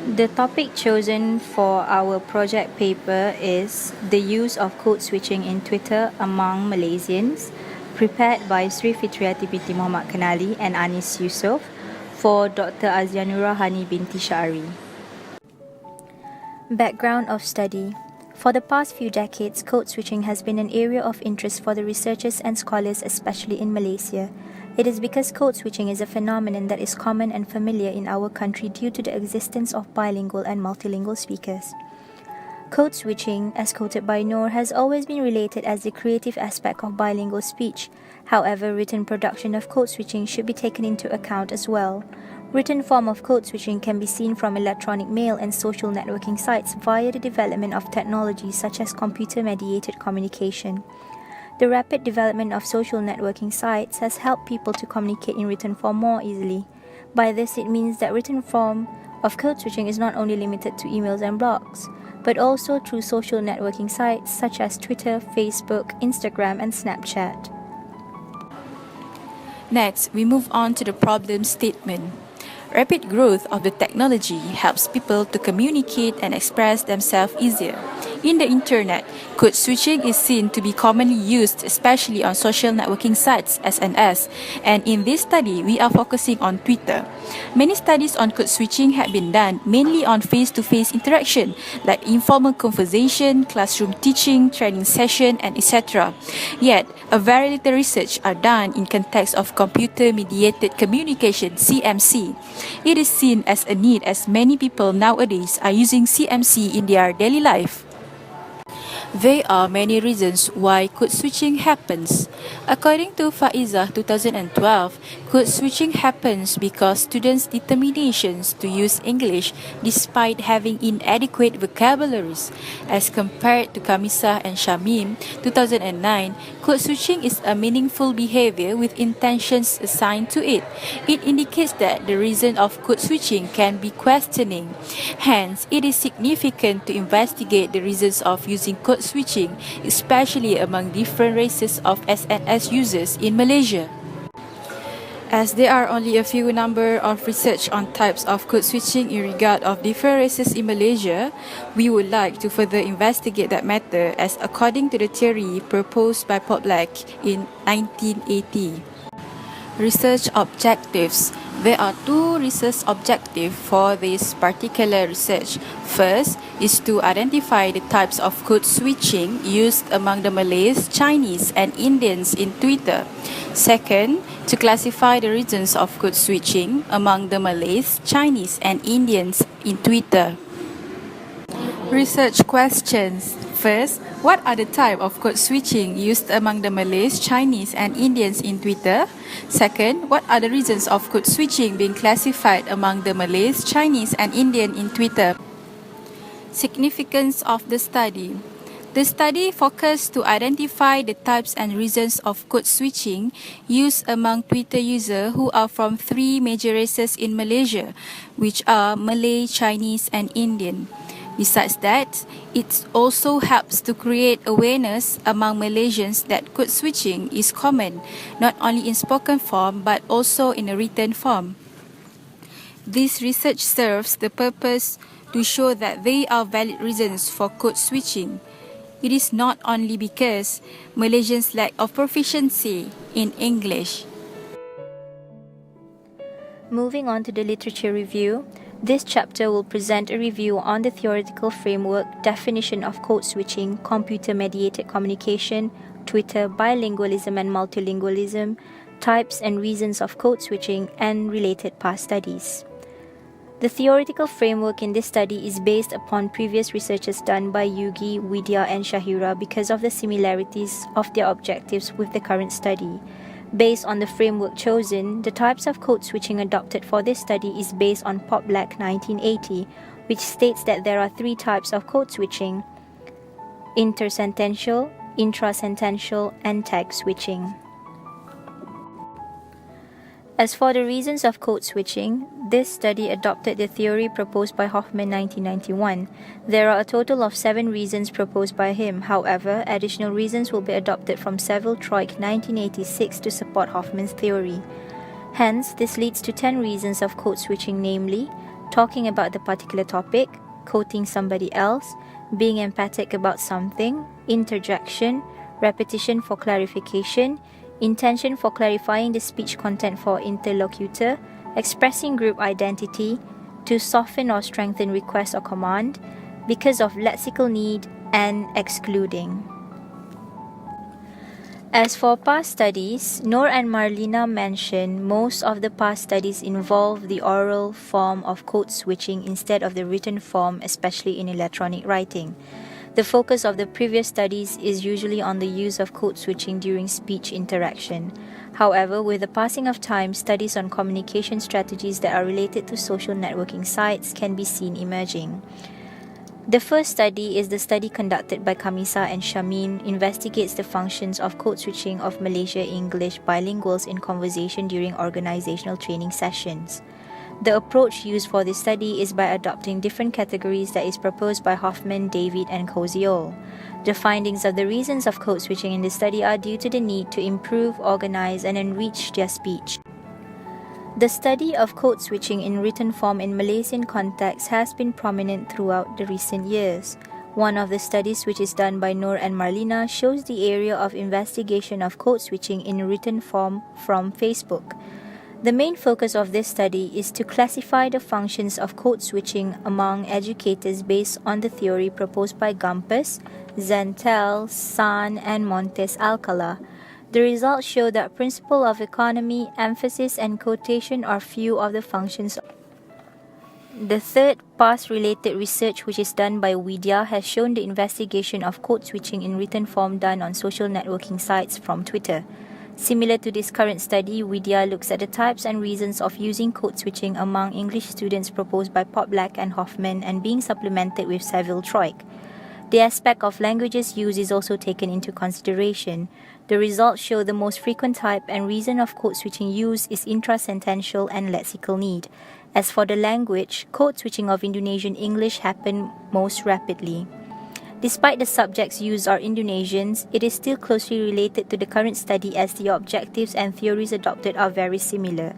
The topic chosen for our project paper is the use of code switching in Twitter among Malaysians, prepared by Sri Fitriati binti Muhammad Kanali and Anis Yusof for Dr. Azianura Hani binti Syari. Background of study. For the past few decades, code switching has been an area of interest for the researchers and scholars, especially in Malaysia. It is because code switching is a phenomenon that is common and familiar in our country due to the existence of bilingual and multilingual speakers. Code switching, as quoted by Noor, has always been related as the creative aspect of bilingual speech. However, written production of code switching should be taken into account as well. Written form of code switching can be seen from electronic mail and social networking sites via the development of technologies such as computer-mediated communication. The rapid development of social networking sites has helped people to communicate in written form more easily. By this, it means that written form of code switching is not only limited to emails and blogs, but also through social networking sites such as Twitter, Facebook, Instagram, and Snapchat. Next, we move on to the problem statement. Rapid growth of the technology helps people to communicate and express themselves easier. In the internet, code switching is seen to be commonly used, especially on social networking sites (SNS), and in this study, we are focusing on Twitter. Many studies on code switching have been done mainly on face-to-face interaction, like informal conversation, classroom teaching, training session, and etc. Yet, a very little research are done in context of computer-mediated communication (CMC). It is seen as a need as many people nowadays are using CMC in their daily life. There are many reasons why code switching happens. According to Faizah 2012, code switching happens because students' determinations to use English despite having inadequate vocabularies. As compared to Kamisah and Shamim 2009, code switching is a meaningful behavior with intentions assigned to it. It indicates that the reason of code switching can be questioning. Hence, it is significant to investigate the reasons of using code switching, especially among different races of SNS users in Malaysia. As there are only a few number of research on types of code switching in regard of different races in Malaysia, we would like to further investigate that matter as according to the theory proposed by Poplack in 1980. Research objectives. There are two research objectives for this particular research. First is to identify the types of code switching used among the Malays, Chinese, and Indians in Twitter. Second, to classify the reasons of code switching among the Malays, Chinese, and Indians in Twitter. Research questions. First, what are the type of code switching used among the Malays, Chinese, and Indians in Twitter? Second, what are the reasons of code switching being classified among the Malays, Chinese, and Indian in Twitter? Significance of the study. The study focused to identify the types and reasons of code switching used among Twitter users who are from three major races in Malaysia, which are Malay, Chinese, and Indian. Besides that, it also helps to create awareness among Malaysians that code switching is common, not only in spoken form but also in a written form. This research serves the purpose to show that there are valid reasons for code switching. It is not only because Malaysians lack of proficiency in English. Moving on to the literature review, this chapter will present a review on the theoretical framework, definition of code switching, computer-mediated communication, Twitter, bilingualism and multilingualism, types and reasons of code switching, and related past studies. The theoretical framework in this study is based upon previous researches done by Yugi, Widya, and Shahira because of the similarities of their objectives with the current study. Based on the framework chosen, the types of code switching adopted for this study is based on Poplack 1980, which states that there are three types of code switching: intersentential, intrasentential, and tag switching. As for the reasons of code switching, this study adopted the theory proposed by Hoffman 1991. There are a total of 7 reasons proposed by him. However, additional reasons will be adopted from Seville Troik 1986 to support Hoffman's theory. Hence, this leads to 10 reasons of code switching, namely talking about the particular topic, quoting somebody else, being emphatic about something, interjection, repetition for clarification, intention for clarifying the speech content for interlocutor, expressing group identity, to soften or strengthen request or command, because of lexical need, and excluding. As for past studies, Noor and Marlena mentioned most of the past studies involve the oral form of code switching instead of the written form, especially in electronic writing. The focus of the previous studies is usually on the use of code switching during speech interaction. However, with the passing of time, studies on communication strategies that are related to social networking sites can be seen emerging. The first study is the study conducted by Kamisa and Shamin, investigates the functions of code switching of Malaysia English bilinguals in conversation during organizational training sessions. The approach used for this study is by adopting different categories that is proposed by Hoffman, David, and Koziol. The findings of the reasons of code switching in this study are due to the need to improve, organize, and enrich their speech. The study of code switching in written form in Malaysian context has been prominent throughout the recent years. One of the studies, which is done by Noor and Marlena, shows the area of investigation of code switching in written form from Facebook. The main focus of this study is to classify the functions of code switching among educators based on the theory proposed by Gampus, Zentel, San, and Montes Alcala. The results show that principle of economy, emphasis, and quotation are few of the functions. The third past-related research, which is done by Widya, has shown the investigation of code switching in written form done on social networking sites from Twitter. Similar to this current study, Widya looks at the types and reasons of using code switching among English students proposed by Poplack and Hoffman and being supplemented with Saville Troik. The aspect of languages used is also taken into consideration. The results show the most frequent type and reason of code switching use is intrasentential and lexical need. As for the language, code switching of Indonesian English happened most rapidly. Despite the subjects used are Indonesians, it is still closely related to the current study as the objectives and theories adopted are very similar.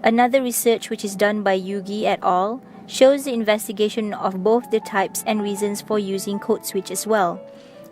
Another research, which is done by Yugi et al., shows the investigation of both the types and reasons for using code switch as well.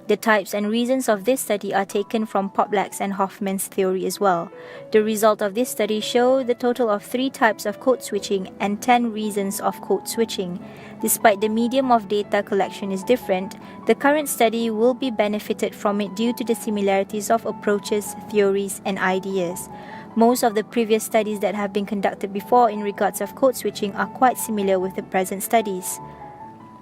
The types and reasons of this study are taken from Poplack's and Hoffman's theory as well. The result of this study show the total of 3 types of code switching and 10 reasons of code switching. Despite the medium of data collection is different, the current study will be benefited from it due to the similarities of approaches, theories, and ideas. Most of the previous studies that have been conducted before in regards of code switching are quite similar with the present studies.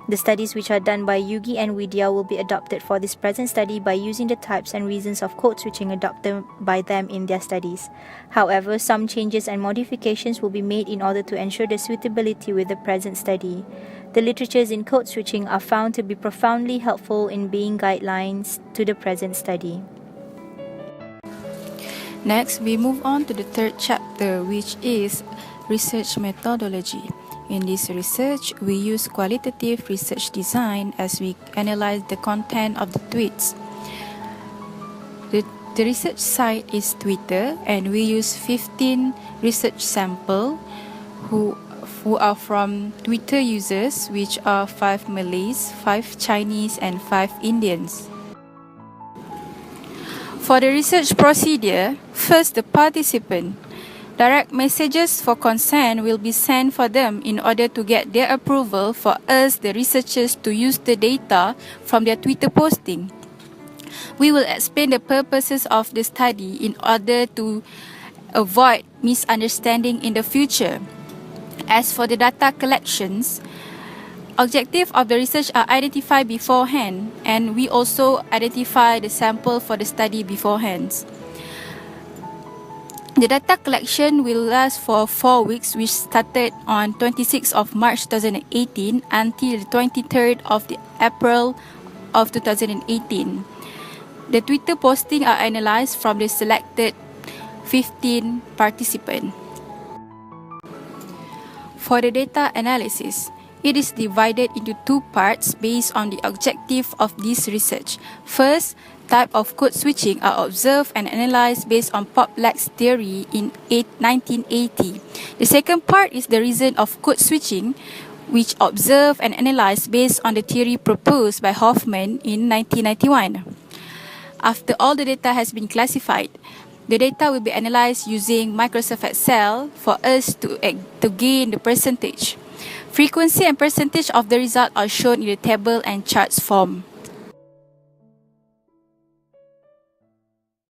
The studies which are done by Yugi and Widya will be adopted for this present study by using the types and reasons of code switching adopted by them in their studies. However, some changes and modifications will be made in order to ensure the suitability with the present study. The literatures in code switching are found to be profoundly helpful in being guidelines to the present study. Next, we move on to the third chapter, which is research methodology. In this research, we use qualitative research design as we analyze the content of the tweets. The research site is Twitter, and we use 15 research samples who are from Twitter users, which are 5 Malays, 5 Chinese, and 5 Indians. For the research procedure, first the participant. Direct messages for consent will be sent for them in order to get their approval for us, the researchers, to use the data from their Twitter posting. We will explain the purposes of the study in order to avoid misunderstanding in the future. As for the data collections, objectives of the research are identified beforehand, and we also identify the sample for the study beforehand. The data collection will last for 4 weeks, which started on 26th of March 2018 until the 23rd of April of 2018. The Twitter posting are analyzed from the selected 15 participants. For the data analysis, It is divided into two parts based on the objective of this research. First, type of code switching are observed and analyzed based on Poplack's theory in 1980. The second part is the reason of code switching, which observed and analyzed based on the theory proposed by Hoffman in 1991. After all the data has been classified, the data will be analyzed using Microsoft Excel for us to gain the percentage. Frequency and percentage of the result are shown in the table and charts form.